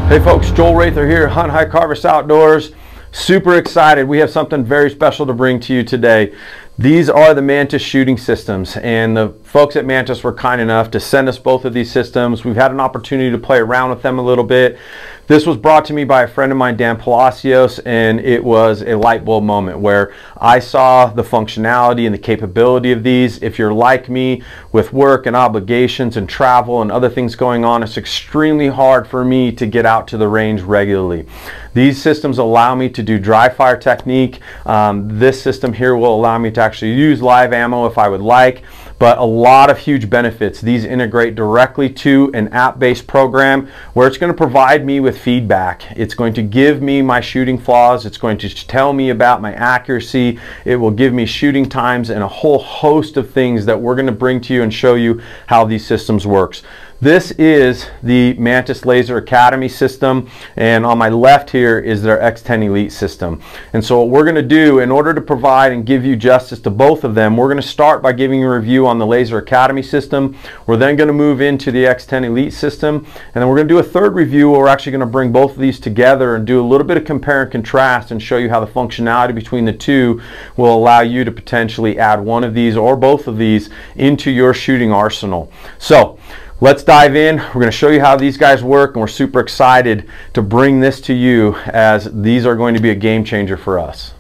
Hey folks, Joel Rather here, Hunt, Hike, Harvest Outdoors. Super excited. We have something very special to bring to you today. These are the Mantis shooting systems, and the folks at Mantis were kind enough to send us both of these systems. We've had an opportunity to play around with them a little bit. This was brought to me by a friend of mine, Dan Palacios, and it was a light bulb moment where I saw the functionality and the capability of these. If you're like me with work and obligations and travel and other things going on, it's extremely hard for me to get out to the range regularly. These systems allow me to do dry fire technique. This system here will allow me to actually use live ammo if I would like, but a lot of huge benefits. These integrate directly to an app-based program where it's going to provide me with feedback. It's going to give me my shooting flaws. It's going to tell me about my accuracy. It will give me shooting times and a whole host of things that we're going to bring to you and show you how these systems works. This is the Mantis Laser Academy system, and on my left here is their X10 Elite system. And so what we're going to do in order to provide and give you justice to both of them, we're going to start by giving a review on the Laser Academy system. We're then going to move into the X10 Elite system, and then we're going to do a third review where we're actually going to bring both of these together and do a little bit of compare and contrast and show you how the functionality between the two will allow you to potentially add one of these or both of these into your shooting arsenal. So let's dive in. We're going to show you how these guys work, and we're super excited to bring this to you as these are going to be a game changer for us.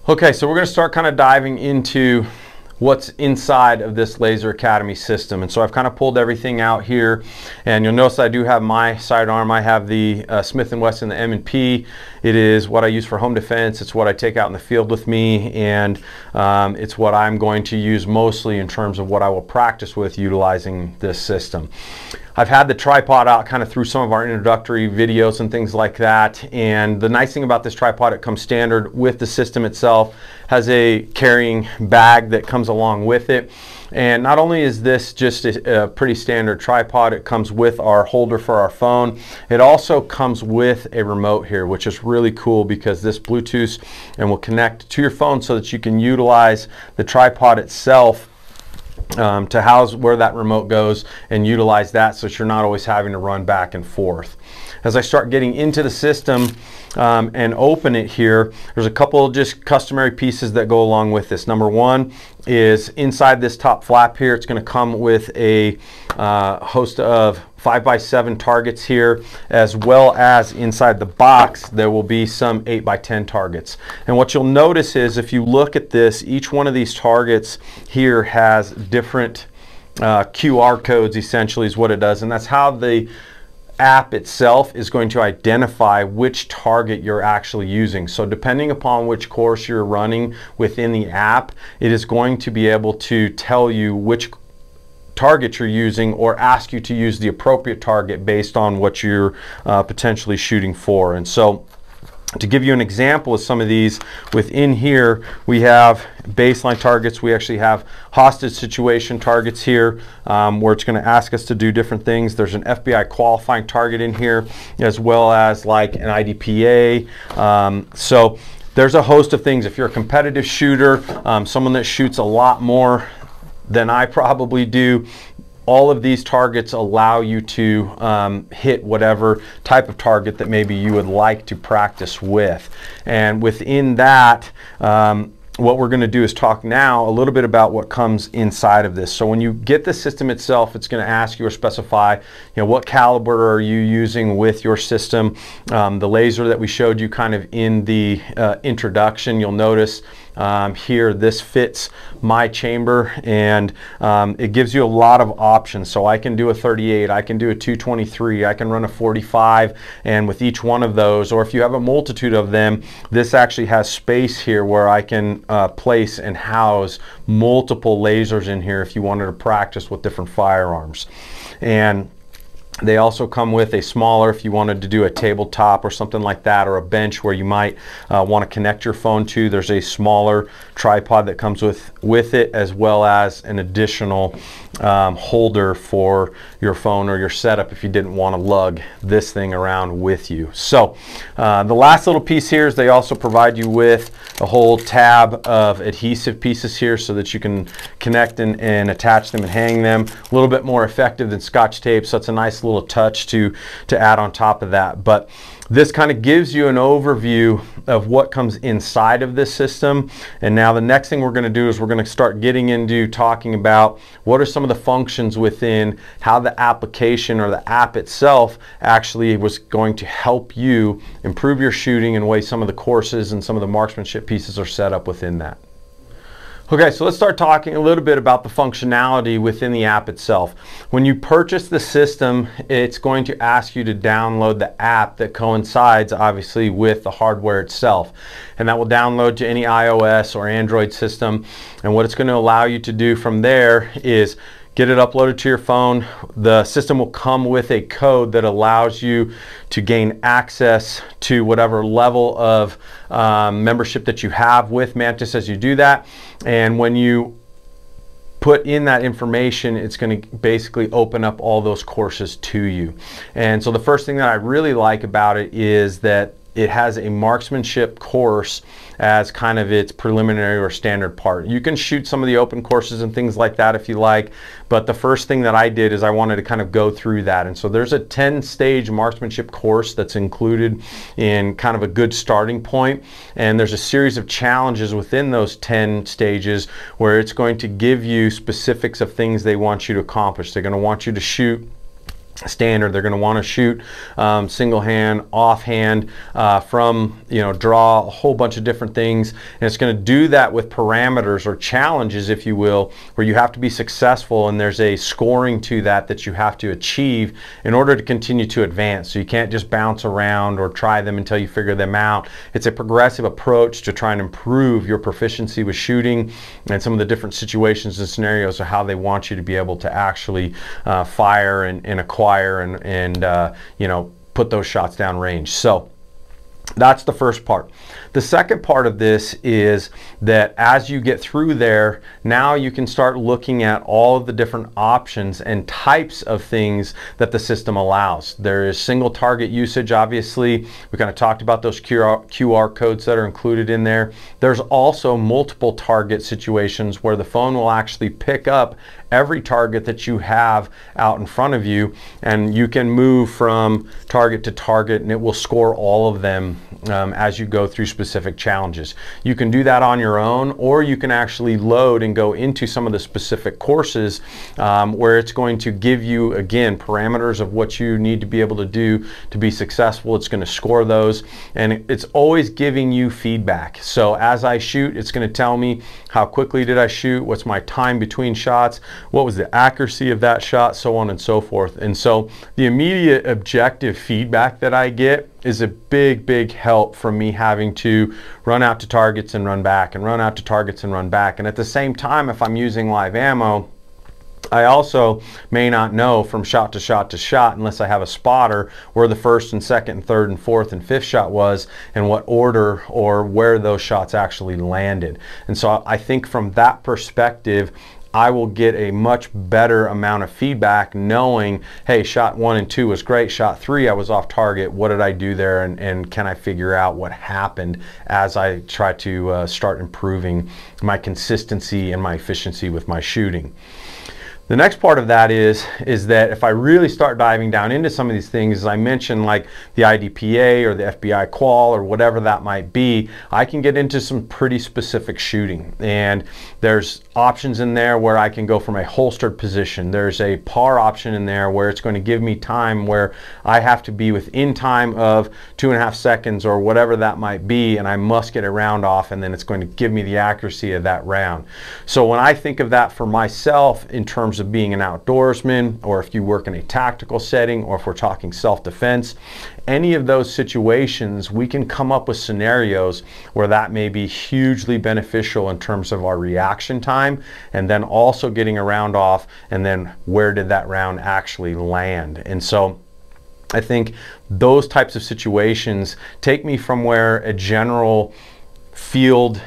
Okay, so we're going to start kind of diving into what's inside of this Laser Academy system. And so I've kind of pulled everything out here, and you'll notice I do have my sidearm. I have the Smith & Wesson, the M&P. It is what I use for home defense. It's what I take out in the field with me, and it's what I'm going to use mostly in terms of what I will practice with utilizing this system. I've had the tripod out kind of through some of our introductory videos and things like that, and the nice thing about this tripod, it comes standard with the system itself, has a carrying bag that comes along with it. And not only is this just a pretty standard tripod, it comes with our holder for our phone. It also comes with a remote here, which is really cool because this Bluetooth and will connect to your phone so that you can utilize the tripod itself to house where that remote goes and utilize that so that you're not always having to run back and forth. As I start getting into the system and open it here, there's a couple of just customary pieces that go along with this. Number one is inside this top flap here, it's going to come with a host of 5x7 targets here, as well as inside the box there will be some 8x10 targets. And what you'll notice is if you look at this, each one of these targets here has different QR codes, essentially is what it does, and that's how the app itself is going to identify which target you're actually using. So depending upon which course you're running within the app, it is going to be able to tell you which target you're using or ask you to use the appropriate target based on what you're potentially shooting for. And so to give you an example of some of these, within here we have baseline targets. We actually have hostage situation targets here where it's going to ask us to do different things. There's an FBI qualifying target in here, as well as like an IDPA. So there's a host of things. If you're a competitive shooter, someone that shoots a lot more than I probably do, all of these targets allow you to hit whatever type of target that maybe you would like to practice with. And within that, what we're going to do is talk now a little bit about what comes inside of this. So when you get the system itself, it's going to ask you or specify, you know, what caliber are you using with your system. The laser that we showed you kind of in the introduction, you'll notice here this fits my chamber, and it gives you a lot of options. So I can do a 38, I can do a 223, I can run a 45, and with each one of those, or if you have a multitude of them, this actually has space here where I can place and house multiple lasers in here if you wanted to practice with different firearms. And they also come with a smaller, if you wanted to do a tabletop or something like that, or a bench where you might want to connect your phone to. There's a smaller tripod that comes with it, as well as an additional holder for your phone or your setup if you didn't want to lug this thing around with you. So the last little piece here is they also provide you with a whole tab of adhesive pieces here so that you can connect and attach them and hang them. A little bit more effective than Scotch tape, so it's a nice little touch to add on top of that. But this kind of gives you an overview of what comes inside of this system. And now the next thing we're going to do is we're going to start getting into talking about what are some of the functions within how the application or the app itself actually was going to help you improve your shooting and way some of the courses and some of the marksmanship pieces are set up within that. Okay, so let's start talking a little bit about the functionality within the app itself. When you purchase the system, it's going to ask you to download the app that coincides obviously with the hardware itself. And that will download to any iOS or Android system. And what it's going to allow you to do from there is get it uploaded to your phone. The system will come with a code that allows you to gain access to whatever level of membership that you have with Mantis as you do that. And when you put in that information, it's going to basically open up all those courses to you. And so the first thing that I really like about it is that it has a marksmanship course as kind of its preliminary or standard part. You can shoot some of the open courses and things like that if you like, but the first thing that I did is I wanted to kind of go through that. And so there's a 10-stage marksmanship course that's included in kind of a good starting point. And there's a series of challenges within those 10 stages where it's going to give you specifics of things they want you to accomplish. They're going to want you to shoot standard. They're going to want to shoot single hand, offhand, from, draw, a whole bunch of different things. And it's going to do that with parameters or challenges, if you will, where you have to be successful, and there's a scoring to that you have to achieve in order to continue to advance. So you can't just bounce around or try them until you figure them out. It's a progressive approach to try and improve your proficiency with shooting and some of the different situations and scenarios of how they want you to be able to actually fire and acquire and put those shots down range. So that's the first part. The second part of this is that as you get through there, now you can start looking at all of the different options and types of things that the system allows. There is single target usage, obviously. We kind of talked about those QR codes that are included in there. There's also multiple target situations where the phone will actually pick up every target that you have out in front of you, and you can move from target to target and it will score all of them as you go through specific challenges. You can do that on your own, or you can actually load and go into some of the specific courses where it's going to give you, again, parameters of what you need to be able to do to be successful. It's going to score those, and it's always giving you feedback. So as I shoot, it's going to tell me how quickly did I shoot, what's my time between shots, what was the accuracy of that shot, so on and so forth. And so the immediate objective feedback that I get is a big help from me having to run out to targets and run back and run out to targets and run back. And at the same time, if I'm using live ammo, I also may not know from shot to shot to shot, unless I have a spotter, where the first and second and third and fourth and fifth shot was and what order or where those shots actually landed. And so I think from that perspective, I will get a much better amount of feedback knowing, hey, shot 1 and 2 was great, shot 3 I was off target, what did I do there, and can I figure out what happened as I try to start improving my consistency and my efficiency with my shooting. The next part of that is that if I really start diving down into some of these things, as I mentioned, like the IDPA or the FBI qual or whatever that might be, I can get into some pretty specific shooting. And there's options in there where I can go from a holstered position. There's a PAR option in there where it's going to give me time where I have to be within time of 2.5 seconds or whatever that might be, and I must get a round off, and then it's going to give me the accuracy of that round. So when I think of that for myself in terms of being an outdoorsman, or if you work in a tactical setting, or if we're talking self-defense, any of those situations, we can come up with scenarios where that may be hugely beneficial in terms of our reaction time, and then also getting a round off, and then where did that round actually land. And so I think those types of situations take me from where a general field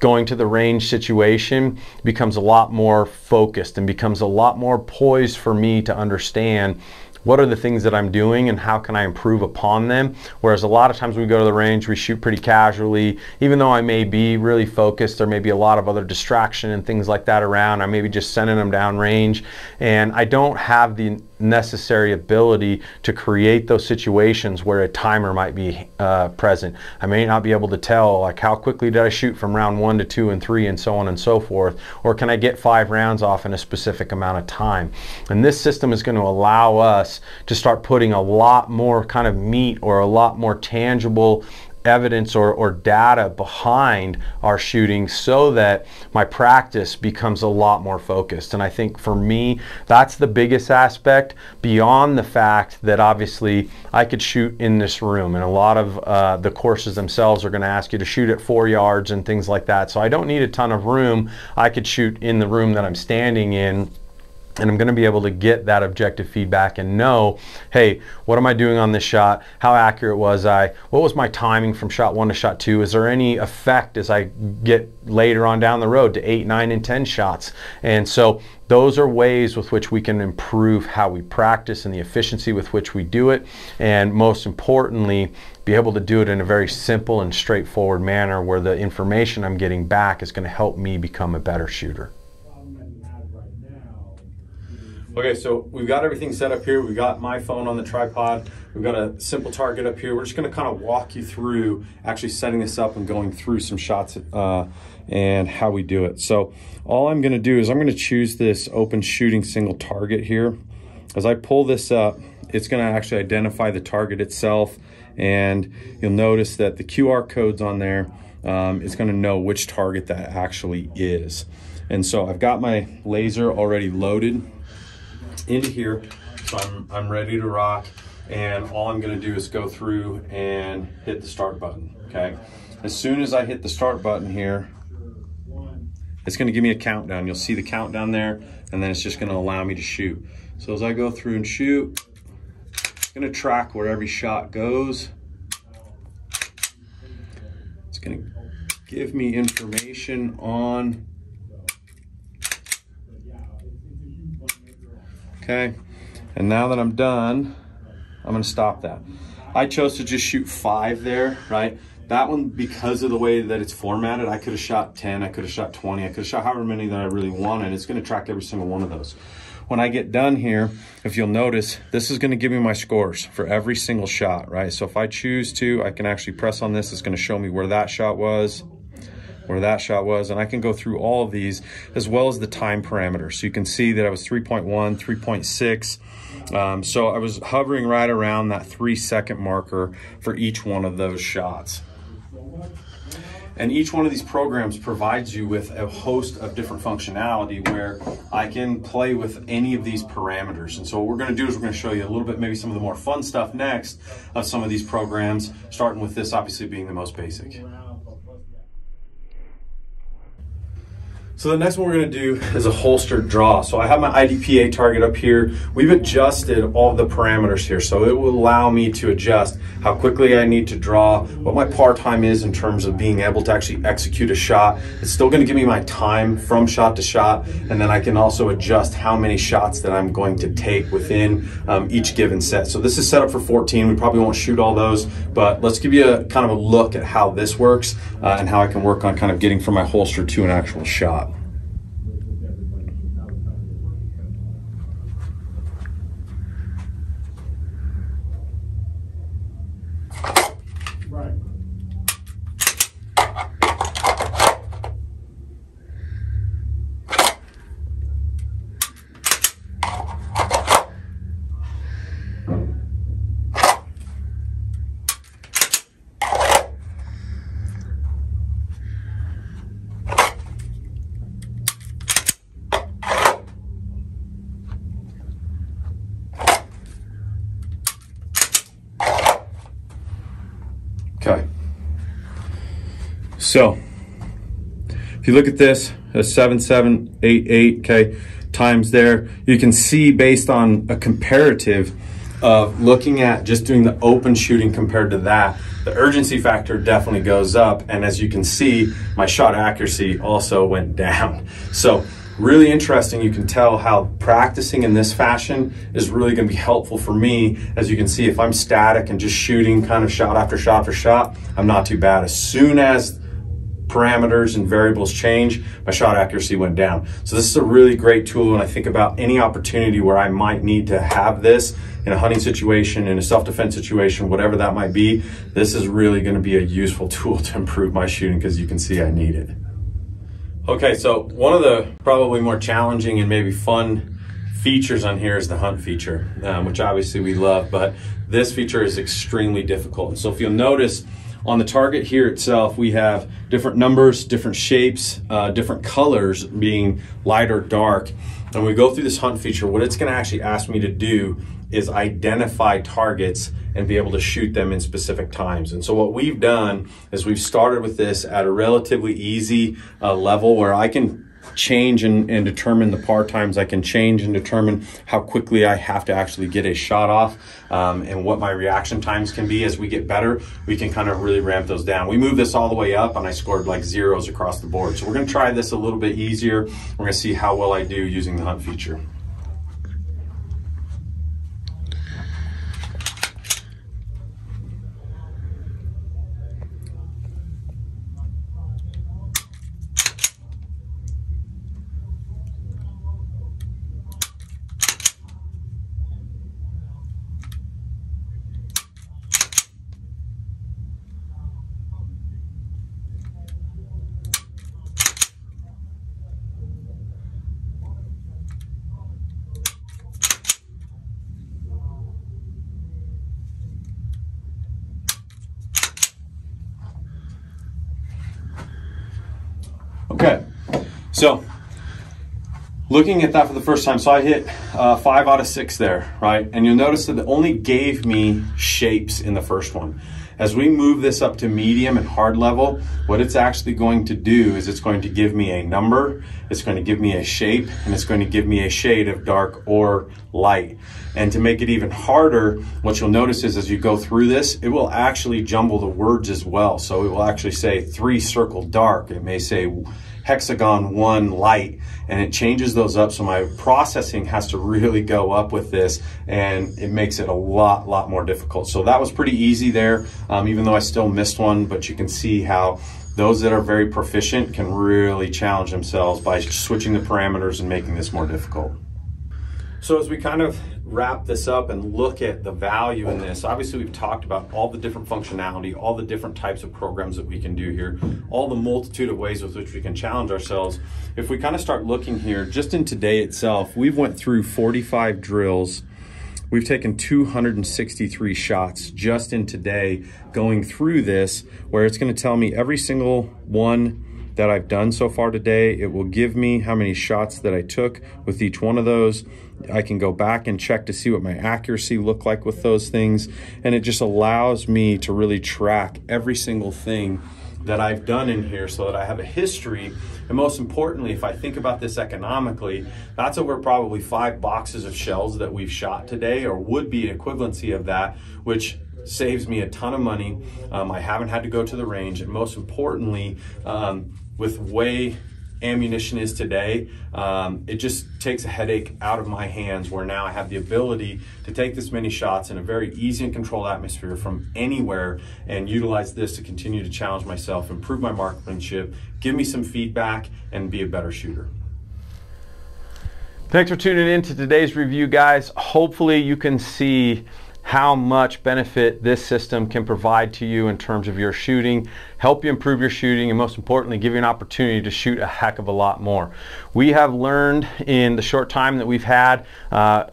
going to the range situation becomes a lot more focused and becomes a lot more poised for me to understand what are the things that I'm doing and how can I improve upon them. Whereas a lot of times when we go to the range, we shoot pretty casually. Even though I may be really focused, there may be a lot of other distraction and things like that around. I may be just sending them down range, and I don't have the necessary ability to create those situations where a timer might be present. I may not be able to tell, like, how quickly did I shoot from round 1 to 2 and 3 and so on and so forth, or can I get 5 rounds off in a specific amount of time. And this system is going to allow us to start putting a lot more kind of meat or a lot more tangible evidence or data behind our shooting, so that my practice becomes a lot more focused. And I think for me, that's the biggest aspect, beyond the fact that obviously I could shoot in this room, and a lot of the courses themselves are going to ask you to shoot at 4 yards and things like that. So I don't need a ton of room. I could shoot in the room that I'm standing in, and I'm going to be able to get that objective feedback and know, hey, what am I doing on this shot? How accurate was I? What was my timing from shot 1 to shot 2? Is there any effect as I get later on down the road to 8, 9, and 10 shots? And so those are ways with which we can improve how we practice and the efficiency with which we do it, and most importantly, be able to do it in a very simple and straightforward manner where the information I'm getting back is going to help me become a better shooter. Okay, so we've got everything set up here. We've got my phone on the tripod. We've got a simple target up here. We're just gonna kind of walk you through actually setting this up and going through some shots and how we do it. So all I'm gonna do is I'm gonna choose this open shooting single target here. As I pull this up, it's gonna actually identify the target itself, and you'll notice that the QR code's on there. It's gonna know which target that actually is. And so I've got my laser already loaded into here, so I'm ready to rock, and all I'm going to do is go through and hit the start button. Okay, as soon as I hit the start button here, it's going to give me a countdown. You'll see the countdown there, and then it's just going to allow me to shoot. So as I go through and shoot, it's going to track where every shot goes. It's going to give me information on. Okay, and now that I'm done, I'm gonna stop that. I chose to just shoot 5 there, right? That one, because of the way that it's formatted, I could have shot 10, I could have shot 20, I could have shot however many that I really wanted. It's gonna track every single one of those. When I get done here, if you'll notice, this is gonna give me my scores for every single shot, right? So if I choose to, I can actually press on this. It's gonna show me where that shot was, and I can go through all of these as well as the time parameters. So you can see that I was 3.1, 3.6. So I was hovering right around that 3-second marker for each one of those shots. And each one of these programs provides you with a host of different functionality where I can play with any of these parameters. And so what we're going to do is we're going to show you a little bit, maybe some of the more fun stuff next of some of these programs, starting with this obviously being the most basic. So the next one we're going to do is a holstered draw. So I have my IDPA target up here. We've adjusted all the parameters here, so it will allow me to adjust how quickly I need to draw, what my par time is in terms of being able to actually execute a shot. It's still going to give me my time from shot to shot, and then I can also adjust how many shots that I'm going to take within each given set. So this is set up for 14. We probably won't shoot all those, but let's give you a kind of a look at how this works and how I can work on kind of getting from my holster to an actual shot. Okay, so if you look at this, a 7788, okay, times there, you can see based on a comparative of looking at just doing the open shooting compared to that, the urgency factor definitely goes up, and as you can see, my shot accuracy also went down. So really interesting. You can tell how practicing in this fashion is really going to be helpful for me. As you can see, if I'm static and just shooting kind of shot after shot after shot, I'm not too bad. As soon as parameters and variables change, my shot accuracy went down. So this is a really great tool when I think about any opportunity where I might need to have this in a hunting situation, in a self-defense situation, whatever that might be. This is really going to be a useful tool to improve my shooting, because you can see I need it. Okay, so one of the probably more challenging and maybe fun features on here is the hunt feature, which obviously we love, but this feature is extremely difficult. And so if you'll notice, on the target here itself, we have different numbers, different shapes, different colors, being light or dark. And when we go through this hunt feature, what it's going to actually ask me to do is identify targets and be able to shoot them in specific times. And so what we've done is we've started with this at a relatively easy level, where I can change and determine the par times. I can change and determine how quickly I have to actually get a shot off, and what my reaction times can be. As we get better, we can kind of really ramp those down. We moved this all the way up and I scored like zeros across the board. So we're going to try this a little bit easier. We're going to see how well I do using the hunt feature. Okay, so looking at that for the first time, so I hit 5 out of 6 there, right? And you'll notice that it only gave me shapes in the first one. As we move this up to medium and hard level, what it's actually going to do is it's going to give me a number, it's going to give me a shape, and it's going to give me a shade of dark or light. And to make it even harder, what you'll notice is as you go through this, it will actually jumble the words as well. So it will actually say 3 circle dark, it may say hexagon 1 light, and it changes those up. So my processing has to really go up with this, and it makes it a lot more difficult. So that was pretty easy there, even though I still missed one, but you can see how those that are very proficient can really challenge themselves by switching the parameters and making this more difficult. So as we kind of wrap this up and look at the value in this, obviously we've talked about all the different functionality, all the different types of programs that we can do here, all the multitude of ways with which we can challenge ourselves. If we kind of start looking here, just in today itself, we've went through 45 drills. We've taken 263 shots just in today going through this, where it's going to tell me every single one that I've done so far today. It will give me how many shots that I took with each one of those. I can go back and check to see what my accuracy looked like with those things. And it just allows me to really track every single thing that I've done in here, so that I have a history. And most importantly, if I think about this economically, that's over probably 5 boxes of shells that we've shot today, or would be an equivalency of that, which saves me a ton of money. I haven't had to go to the range, and most importantly, with way ammunition is today, it just takes a headache out of my hands, where now I have the ability to take this many shots in a very easy and controlled atmosphere from anywhere, and utilize this to continue to challenge myself, improve my marksmanship, give me some feedback, and be a better shooter. Thanks for tuning in to today's review, guys. Hopefully you can see how much benefit this system can provide to you in terms of your shooting, help you improve your shooting, and most importantly, give you an opportunity to shoot a heck of a lot more. We have learned in the short time that we've had,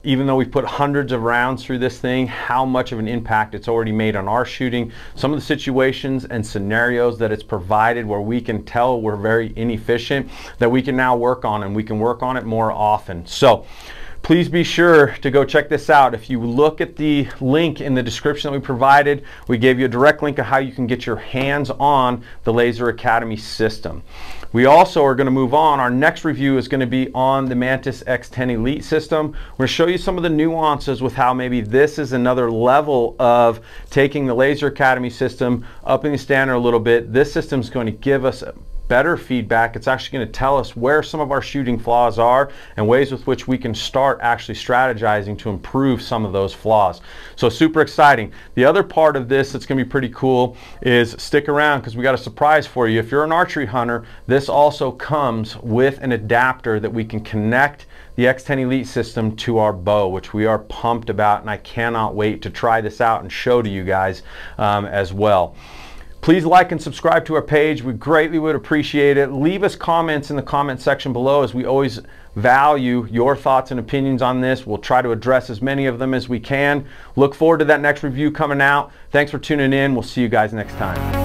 even though we've put hundreds of rounds through this thing, how much of an impact it's already made on our shooting. Some of the situations and scenarios that it's provided where we can tell we're very inefficient, that we can now work on, and we can work on it more often. So please be sure to go check this out. If you look at the link in the description that we provided, we gave you a direct link of how you can get your hands on the Laser Academy system. We also are going to move on. Our next review is going to be on the Mantis X10 Elite system. We're going to show you some of the nuances with how maybe this is another level of taking the Laser Academy system up in the standard a little bit. This system is going to give us better feedback. It's actually going to tell us where some of our shooting flaws are and ways with which we can start actually strategizing to improve some of those flaws. So super exciting. The other part of this that's going to be pretty cool is stick around because we got a surprise for you. If you're an archery hunter, this also comes with an adapter that we can connect the X10 Elite system to our bow, which we are pumped about, and I cannot wait to try this out and show to you guys as well. Please like and subscribe to our page. We greatly would appreciate it. Leave us comments in the comment section below, as we always value your thoughts and opinions on this. We'll try to address as many of them as we can. Look forward to that next review coming out. Thanks for tuning in. We'll see you guys next time.